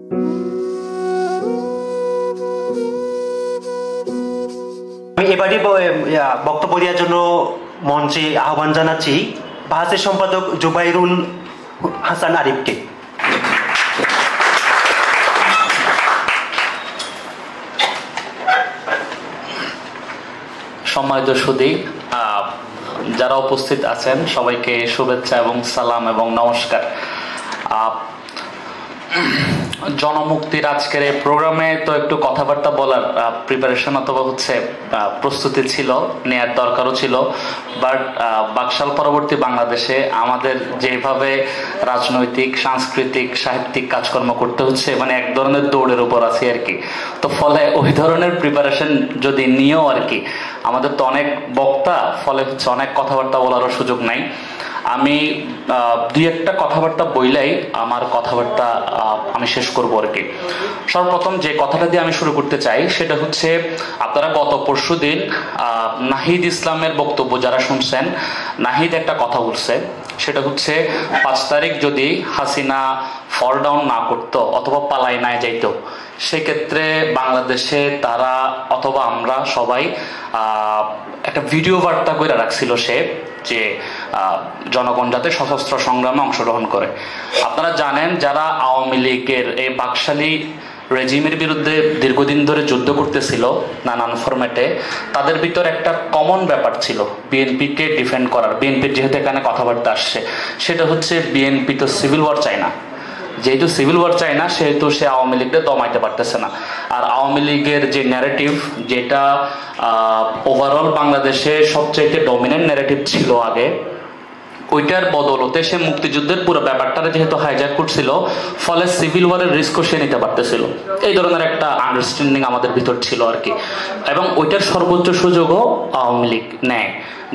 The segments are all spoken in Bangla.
আমি এবারই বক্তব্য দেওয়ার জন্য মঞ্চে আহ্বান জানাচ্ছি বাহাসের সম্পাদক জুবাইরুল হাসান আরিফকে। সম্মানিত সুধী, যারা উপস্থিত আছেন সবাইকে শুভেচ্ছা এবং সালাম এবং নমস্কার। জনমুক্তির আজকের এই প্রোগ্রামে তো একটু কথাবার্তা বলার প্রিপারেশন অথবা প্রস্তুতি ছিল, নেয়ার দরকারও ছিল, বাট বাকশাল পরবর্তী বাংলাদেশে আমাদের যেভাবে রাজনৈতিক, সাংস্কৃতিক, সাহিত্যিক কাজকর্ম করতে হচ্ছে, মানে এক ধরনের দৌড়ের উপর আছে আর কি। তো ফলে ওই ধরনের প্রিপারেশন যদি নিয়েও আর কি আমাদের তো অনেক বক্তা, ফলে অনেক কথাবার্তা বলারও সুযোগ নাই। আমি দুই একটা কথাবার্তা বইলাই আমার কথাবার্তা আমি শেষ করবো আর কি। সর্বপ্রথম যে কথাটা দিয়ে আমি শুরু করতে চাই সেটা হচ্ছে, আপনারা গত পরশুদিন নাহিদ ইসলামের বক্তব্য যারা শুনছেন, নাহিদ একটা কথা বলছে, সেটা হচ্ছে 5 তারিখ যদি হাসিনা ফল ডাউন না করতো অথবা পালাই না যাইতো, সেক্ষেত্রে বাংলাদেশে তারা অথবা আমরা সবাই একটা ভিডিও বার্তা করে রাখছিল সে, যে জনগণ যাতে সশস্ত্র সংগ্রামে অংশগ্রহণ করে। আপনারা জানেন যারা আওয়ামী লীগের এই বাকশালী রেজিমের বিরুদ্ধে দীর্ঘদিন ধরে যুদ্ধ করতেছিল নানান ফরম্যাটে, তাদের ভিতর একটা কমন ব্যাপার ছিল বিএনপিকে ডিফেন্ড করার। বিএনপির যেহেতু এখানে কথাবার্তা আসছে, সেটা হচ্ছে বিএনপি তো সিভিল ওয়ার চায় না, যেহেতু সিভিল ওয়ার চায় না সেহেতু সে আওয়ামী লীগকে দমাইতে পারতেছে না। আর আওয়ামী লীগের যে ন্যারেটিভ, যেটা ওভারঅল বাংলাদেশে সবচাইতে ডমিনেন্ট ন্যারেটিভ ছিল আগে, ওইটার বদলতে সে মুক্তিযুদ্ধের পুরো ব্যাপারটা যেহেতু হাইজ্যাক করছিল, ফলে সিভিল ওয়ারের রিস্কও সে নিতে পারতেছিল। এই ধরনের একটা আন্ডারস্ট্যান্ডিং আমাদের ভিতর ছিল আর কি, এবং ওইটার সর্বোচ্চ সুযোগও আওয়ামী লীগ নেয়।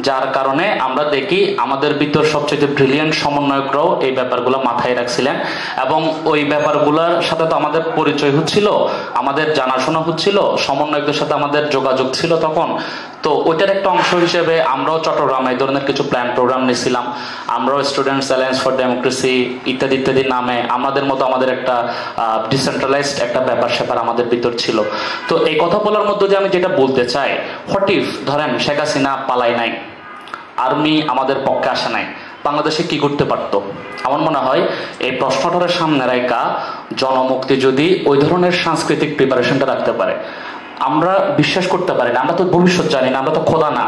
যার কারণে আমরা দেখি আমাদের ভিতর সবচেয়ে ব্রিলিয়ান্ট সমন্বয়করাও এই ব্যাপারগুলো মাথায় রাখছিলেন, এবং ওই ব্যাপারগুলোর সাথে তো আমাদের পরিচয় হচ্ছিল, আমাদের জানাশোনা হচ্ছিল, সমন্বয়কদের সাথে আমাদের যোগাযোগ ছিল তখন। তো ওইটার একটা অংশ হিসেবে আমরাও চট্টগ্রামে এই ধরনের কিছু প্ল্যান প্রোগ্রাম নিয়েছিলাম। আমরাও স্টুডেন্টস অ্যালায়েন্স ফর ডেমোক্রেসি ইত্যাদি ইত্যাদি নামে আমাদের মতো আমাদের একটা ডিসেন্ট্রালাইজড একটা ব্যাপার স্যাপার আমাদের ভিতর ছিল। তো এই কথা বলার মধ্যে যে আমি যেটা বলতে চাই, হোয়াট ইফ ধরেন শেখ হাসিনা পালাই নাই, আর্মি আমাদের পক্ষে আসে নাই, বাংলাদেশে কি করতে পারতো? আমার মনে হয় এই প্রশ্নটার সামনে রাখা জনমুক্তি যদি ওই ধরনের সাংস্কৃতিক প্রিপারেশনটা রাখতে পারে, আমরা বিশ্বাস করতে পারি না, আমরা তো ভবিষ্যৎ জানি না, আমরা তো খোদা না।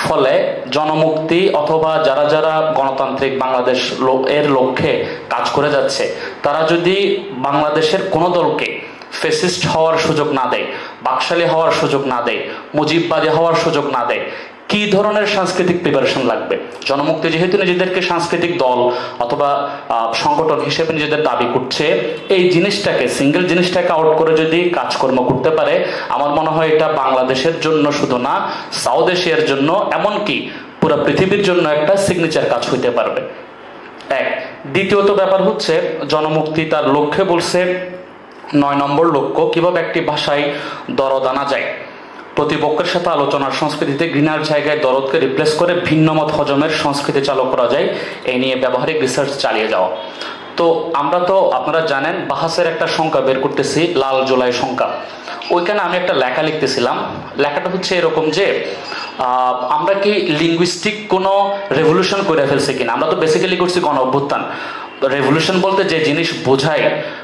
ফলে জনমুক্তি অথবা যারা যারা গণতান্ত্রিক বাংলাদেশ এর লক্ষ্যে কাজ করে যাচ্ছে, তারা যদি বাংলাদেশের কোনো দলকে ফেসিস্ট হওয়ার সুযোগ না দেয়, বাকশালী হওয়ার সুযোগ না দেয়, মুজিববাদী হওয়ার সুযোগ না দেয়, কি ধরনের সাংস্কৃতিক প্রিপারেশন লাগবে? জনমুক্তি যেহেতু নিজেদেরকে সাংস্কৃতিক দল অথবা সংগঠন হিসেবে নিজেদের দাবি করছে, এই জিনিসটাকে, সিঙ্গেল জিনিসটাকে আউট করে যদি কাজকর্ম করতে পারে, আমার মনে হয় এটা বাংলাদেশের জন্য শুধু না, সাউথ এশিয়ার জন্য, এমনকি পুরো পৃথিবীর জন্য একটা সিগনেচার কাজ হইতে পারবে। এক। দ্বিতীয়ত ব্যাপার হচ্ছে, জনমুক্তি তার লক্ষ্যে বলছে 9 নম্বর লক্ষ্য, কিভাবে একটি ভাষায় দরদ আনা যায়, প্রতিপক্ষের সাথে আলোচনার সংস্কৃতিতে ঘৃণার জায়গায় দরদকে রিপ্লেস করে ভিন্নমত হজমের সংস্কৃতি চালু করা যায়, এই নিয়ে ব্যবহারিক রিসার্চ চালিয়ে যাওয়া। তো আমরা তো আপনারা জানেন বাহাসের একটা সংখ্যা বের করতেছি, লাল জুলাই সংখ্যা। ওইখানে আমি একটা লেখা লিখতেছিলাম, লেখাটা হচ্ছে এরকম যে আমরা কি লিঙ্গুইস্টিক কোনো রেভলিউশন করে ফেলছি কিনা। আমরা তো বেসিক্যালি করছি গণ অভ্যুত্থান। রেভলিউশন বলতে যে জিনিস বোঝায়,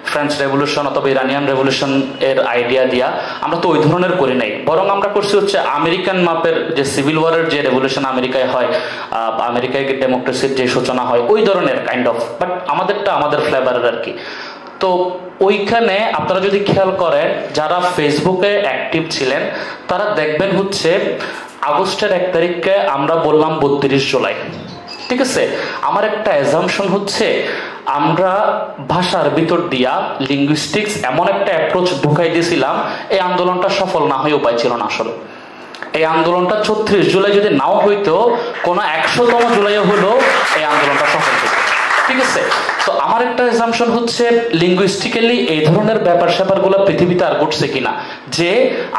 ফ্রেঞ্চ রেভলিউশন অথবা ইরানিয়ান রেভলিউশন এর আইডিয়া দিয়া, আমরা তো ওই ধরনের করি নাই, বরং আমরা করছি হচ্ছে আমেরিকান মাপের যে সিভিল ওয়ারের যে রেভলিউশন আমেরিকায় হয়, আমেরিকায় ডেমোক্রেসির যে সূচনা হয়, ওই ধরনের কাইন্ড অফ, বাট আমাদেরটা আমাদের ফ্লেভারের আর কি। তো ওইখানে আপনারা যদি খেয়াল করেন, যারা ফেসবুকে অ্যাক্টিভ ছিলেন তারা দেখবেন হচ্ছে আগস্টের 1 তারিখকে আমরা বললাম 32 জুলাই। ঠিক আছে, আমার একটা অ্যাজাম্পশন হচ্ছে আমরা ভাষার ভিতর দিয়া লিঙ্গুইস্টিক্স এমন একটা অ্যাপ্রোচ ঢুকাই দিয়েছিলাম, এই আন্দোলনটা সফল না হয়ে উপায় ছিল না। আসলে এই আন্দোলনটা 34 জুলাই যদি নাও হইতো, কোনো 100তম জুলাইও হলো এই আন্দোলনটা সফল হতো। ঠিক আছে? তো আমার একটা অ্যাজাম্পশন হচ্ছে লিঙ্গুইস্টিক্যালি এই ধরনের ব্যাপার স্যাপারগুলো পৃথিবীতে আর ঘটছে কিনা, যে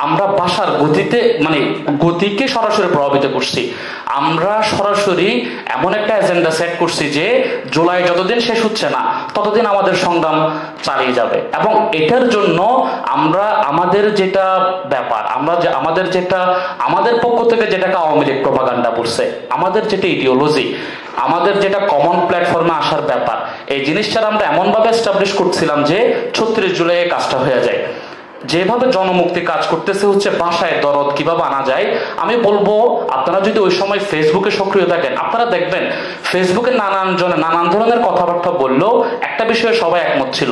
আমরা ভাষার গতিতে মানে গতিকে সরাসরি প্রভাবিত করছি। আমরা সরাসরি এমন একটা এজেন্ডা সেট করছি যে জুলাই যতদিন শেষ হচ্ছে না ততদিন আমাদের সংগ্রাম চালিয়ে যাবে, এবং এটার জন্য আমরা আমাদের যেটা ব্যাপার, আমরা আমাদের পক্ষ থেকে যেটাকে আওয়ামী লীগ প্রপাগান্ডা করছে, আমাদের যেটা ইডিওলজি, আমাদের যেটা কমন প্ল্যাটফর্মে আসার ব্যাপার, এই জিনিসটা আমরা এমনভাবে এস্টাবলিশ করছিলাম যে 36 জুলাই কাজটা হয়ে যায়। যেভাবে জনমুক্তি কাজ করতেছে হচ্ছে ভাষায় দরদ কিভাবে আনা যায়। আমি বলবো আপনারা যদি ওই সময় ফেসবুকে সক্রিয় থাকেন, আপনারা দেখবেন ফেসবুকে নানান জনে নানান ধরনের কথাবার্তা বললেও একটা বিষয়ে সবাই একমত ছিল,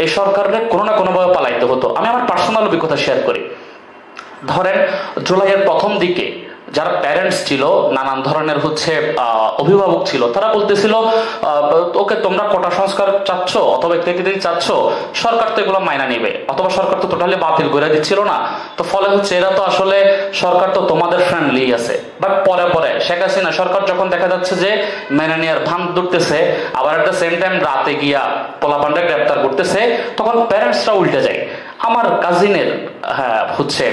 এই সরকারের কোনো না কোনোভাবে পালাইতে হতো। আমি আমার পার্সোনাল অভিজ্ঞতা শেয়ার করি। ধরেন জুলাইয়ের প্রথম দিকে যারা প্যারেন্টস ছিল, নানান ধরনের হচ্ছে অভিভাবক ছিল, তারা বলতেছিল ওকে তোমরা কোটা সংস্কার চাচ্ছ অথবা ইত্যাদি চাচ্ছ, সরকার তো এগুলো মাইনা নিবে, অথবা সরকার তো টোটালি বাতিল করে দিচ্ছিল না, তো ফলে হচ্ছে এরা তো আসলে সরকার তো তোমাদের ফ্রেন্ডলি আছে। বাট পরে পরে শেখ হাসিনা সরকার যখন দেখা যাচ্ছে যে মেনে নেওয়ার ভান ধরতেছে, আবার একটা সেম টাইম রাতে গিয়া পোলাপান্ডা গ্রেপ্তার করতেছে, তখন প্যারেন্টসরা উল্টে যায়। আমার কাজিনের হচ্ছে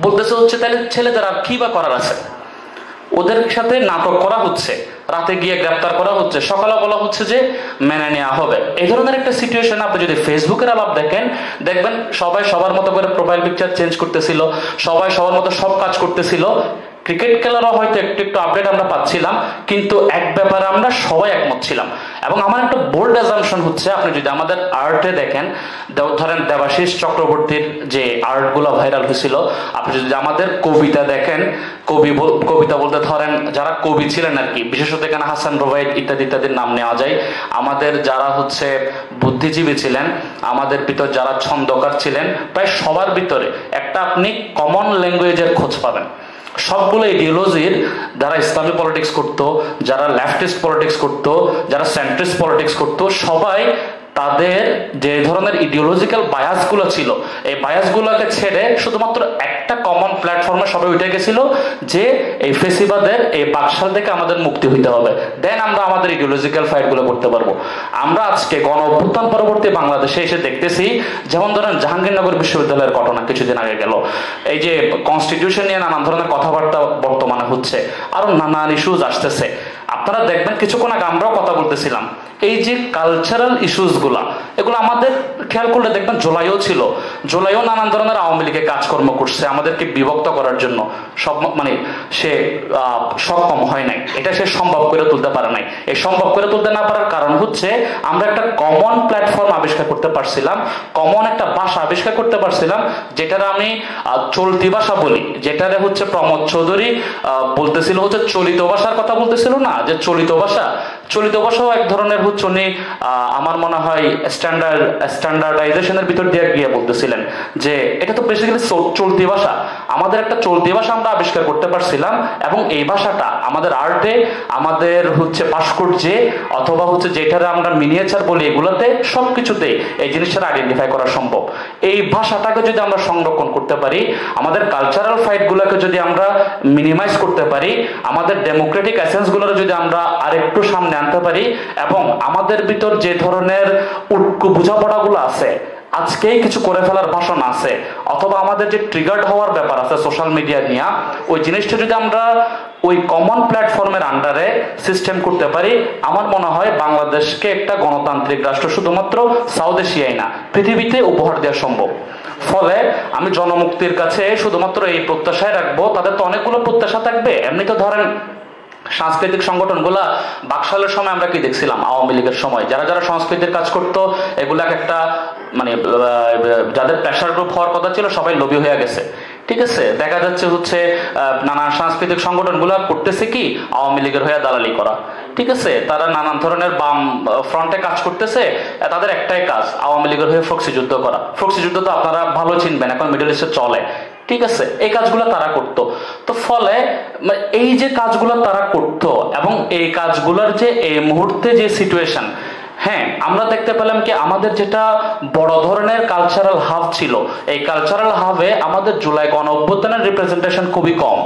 বলতেছে হচ্ছে তাহলে ছেলেদের আর কি বা করার আছে, ওদের সাথে নাটক করা হচ্ছে, রাতে গিয়ে গ্রেপ্তার করা হচ্ছে, সকালে বলা হচ্ছে যে মেনে নেওয়া হবে। এই ধরনের একটা সিচুয়েশন আপনি যদি ফেসবুকের আলাপ দেখবেন সবাই সবার মতো করে প্রোফাইল পিকচার চেঞ্জ করতেছিল, সবাই সবার মতো সব কাজ করতেছিল। ক্রিকেট খেলারও হয়তো একটু একটু আপডেট আমরা পাচ্ছিলাম, কিন্তু এক ব্যাপারে আমরা সবাই একমত ছিলাম। এবং আমার একটা বোল্ড অ্যাজাম্পশন হচ্ছে, আপনি যদি আমাদের আর্টে দেখেন, ধরেন দেবাশিস চক্রবর্তীর যে আর্টগুলো ভাইরাল হয়েছিল, আপনি যদি আমাদের কবিতা দেখেন, কবিতা বলতে ধরেন যারা কবি ছিলেন আর কি, বিশেষত এখানে হাসান রোবাইদ ইত্যাদি ইত্যাদির নাম নেওয়া যায়। আমাদের যারা হচ্ছে বুদ্ধিজীবী ছিলেন, আমাদের ভিতর যারা ছন্দকার ছিলেন, প্রায় সবার ভিতরে একটা আপনি কমন ল্যাঙ্গুয়েজের খোঁজ পাবেন। সবগুলো ইডিওলজির, যারা ইসলামী পলিটিক্স করতো, যারা লেফটিস্ট পলিটিক্স করতো, যারা সেন্ট্রিস্ট পলিটিক্স করতো, সবাই তাদের যে ধরনের ইডিওলজিক্যাল বায়াসগুলো ছিল, এই বায়াসগুলোকে ছেড়ে শুধুমাত্র একটা কমন প্ল্যাটফর্মে সবাই উঠে গেছিল যে এই ফেসিবাদের এই বাকশাল থেকে আমাদের মুক্তি হইতে হবে, দেন আমরা আমাদের ইডিওলজিক্যাল ফাইটগুলো করতে পারবো। আমরা আজকে গণ অভ্যুত্থান পরবর্তী বাংলাদেশে এসে দেখতেছি, যেমন ধরেন জাহাঙ্গীরনগর বিশ্ববিদ্যালয়ের ঘটনা কিছুদিন আগে গেল, এই যে কনস্টিটিউশন নিয়ে নানান ধরনের কথাবার্তা বর্তমানে হচ্ছে, আরো নানান ইস্যুজ আসতেছে। আপনারা দেখবেন কিছুক্ষণ আগে আমরাও কথা বলতেছিলাম, এই যে কালচারাল ইস্যুস গুলা, এগুলো আমাদের খেয়াল করলে দেখবেন জুলাইও ছিল, জুলাইও নানান ধরনের আওয়ামী লীগের কাজকর্ম করছে আমাদেরকে বিভক্ত করার জন্য, সব মানে সে সক্ষম হয় নাই, এটা সে সম্ভব করে তুলতে পারে নাই। এই সম্ভব করে তুলতে না পারার কারণ হচ্ছে আমরা একটা কমন প্ল্যাটফর্ম আবিষ্কার করতে পারছিলাম, কমন একটা ভাষা আবিষ্কার করতে পারছিলাম, যেটার আমি চলতি ভাষা বলি, যেটারে হচ্ছে প্রমোদ চৌধুরী বলতেছিল হচ্ছে চলিত ভাষার কথা বলতেছিল না, যে চলিত ভাষাও এক ধরনের হচ্ছে উনি আমার মনে হয় স্ট্যান্ডার্ডাইজেশনের ভিতর দিয়ে গিয়ে বলতেছিলেন যে এটা তো বেসিক্যালি চলতি ভাষা। আমাদের একটা চলতি ভাষা আমরা আবিষ্কার করতে পারছিলাম, এবং এই ভাষাটা আমাদের আর্টে, আমাদের হচ্ছে ভাস্কর্যে, অথবা হচ্ছে যেটারে আমরা মিনিয়েচার বলি, এগুলোতে সবকিছুতেই এই জিনিসটা আইডেন্টিফাই করা সম্ভব। এই ভাষাটাকে যদি আমরা সংরক্ষণ করতে পারি, আমাদের কালচারাল ফাইটগুলোকে যদি আমরা মিনিমাইজ করতে পারি, আমাদের ডেমোক্রেটিক এসেন্সগুলোর যদি আমরা আরেকটু সামনে আনতে পারি, এবং আমাদের ভিতর যে ধরনের বোঝাপড়াগুলো আছে, আজকেই কিছু করে ফেলার ভাষণ আছে, অথবা আমাদের যে ট্রিগার্ড হওয়ার ব্যাপার আছে সোশ্যাল মিডিয়া নিয়ে, ওই জিনিসটা যদি আমরা ওই কমন প্ল্যাটফর্মের আন্ডারে সিস্টেম করতে পারি, আমার মনে হয় বাংলাদেশকে একটা গণতান্ত্রিক রাষ্ট্র শুধুমাত্র সাউথ এশিয়ায় না, পৃথিবীতে উপহার দেওয়া সম্ভব। ফলে আমি জনমুক্তির কাছে শুধুমাত্র এই প্রত্যাশায় রাখবো, তাদের তো অনেকগুলো প্রত্যাশা থাকবে। এমনি তো ধরেন সাংস্কৃতিক সংগঠনগুলা বাকশালের সময় আমরা কি দেখছিলাম, আওয়ামী লীগের সময় যারা যারা সংস্কৃতির কাজ করতো, এগুলা একটা মানে যাদের প্রেশার গ্রুপ হওয়ার কথা ছিল সবাই লোভী হয়ে গেছে। ঠিক আছে, দেখা যাচ্ছে হচ্ছে নানান সাংস্কৃতিক সংগঠনগুলা করতেছে কি, আওয়ামী লীগের হয়ে দালালি করা। ঠিক আছে, তারা নানান ধরনের বাম ফ্রন্টে কাজ করতেছে, তাদের একটাই কাজ আওয়ামী লীগের হয়ে ফ্রক্সি যুদ্ধ করা। ফ্রক্সি যুদ্ধ তো আপনারা ভালো চিনবেন, এখন মিডল ইস্টে চলে। ঠিক আছে, এই কাজগুলো তারা করতো। তো ফলে এই যে কাজগুলো তারা করতো, এবং এই কাজগুলোর যে এই মুহূর্তে যে সিচুয়েশন, হ্যাঁ আমরা দেখতে পেলাম কি আমাদের যেটা বড় ধরনের কালচারাল হাব ছিল, এই কালচারাল হাবে আমাদের জুলাই গণ অভ্যুত্থানের রিপ্রেজেন্টেশন খুবই কম।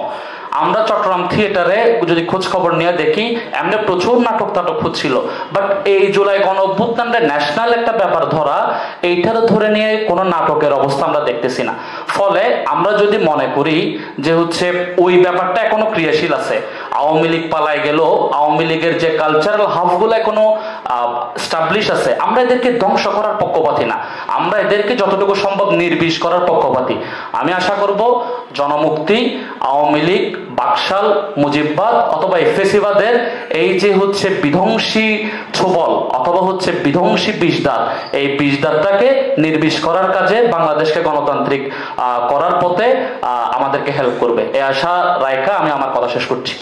আমরা চট্টগ্রাম থিয়েটারে যদি খোঁজ খবর নিয়ে দেখি এমনি প্রচুর নাটক হচ্ছিল, বাট এই জুলাই গণ অভ্যুত্থানটা ন্যাশনাল একটা ব্যাপার ধরা, এইটারে ধরে নিয়ে কোনো নাটকের অবস্থা আমরা দেখতেছি না। ফলে আমরা যদি মনে করি যে হচ্ছে ওই ব্যাপারটা এখনো ক্রিয়াশীল আছে, আওয়ামী লীগ পালায় গেল, আওয়ামী লীগের যে কালচারাল হাফগুলো এখনো স্টাবলিশ আছে, আমরা এদেরকে ধ্বংস করার পক্ষপাতী না, আমরা এদেরকে যতটুকু সম্ভব নির্বিষ করার পক্ষপাতী। আমি আশা করব জনমুক্তি, আওয়ামী লীগ, বাকশাল, মুজিববাদ অথবা এফএসিবাদের এই যে হচ্ছে বিধ্বংসী ছোবল অথবা হচ্ছে বিধ্বংসী বিষদাঁত, এই বিষদাঁতটাকে নির্বিষ করার কাজে বাংলাদেশকে গণতান্ত্রিক করার পথে আমাদেরকে হেল্প করবে, এই আশা রায়কা আমি আমার কথা শেষ করছি।